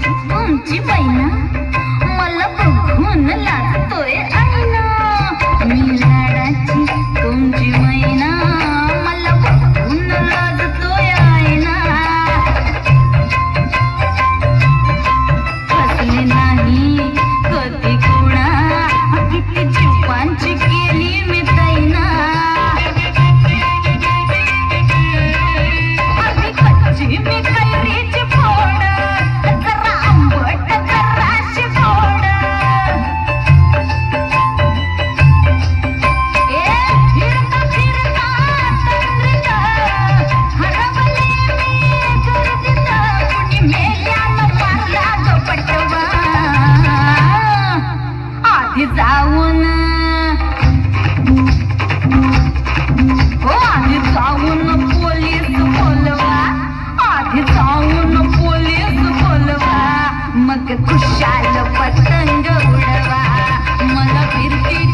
तुमची बैना मला बघून लागतोय आईना मी लाडाची तुमची मैना मला बघून लागतोय आईना हसले नाही कधी कोणा किती जीवांची केली मी दैना आधी कच्ची मी कैरीची फोड जरा आंबट जराशी गोड फिरता फिरता तंद्रीत हरवले मी गर्दीत कुणी मेल्यानं मारला ग पटवा आधी जाऊन आधी जाऊन पोलीस बोलवा आधी जाऊन पोलीस बोलवा मग खुशाल पतंग उडवा मला फिरती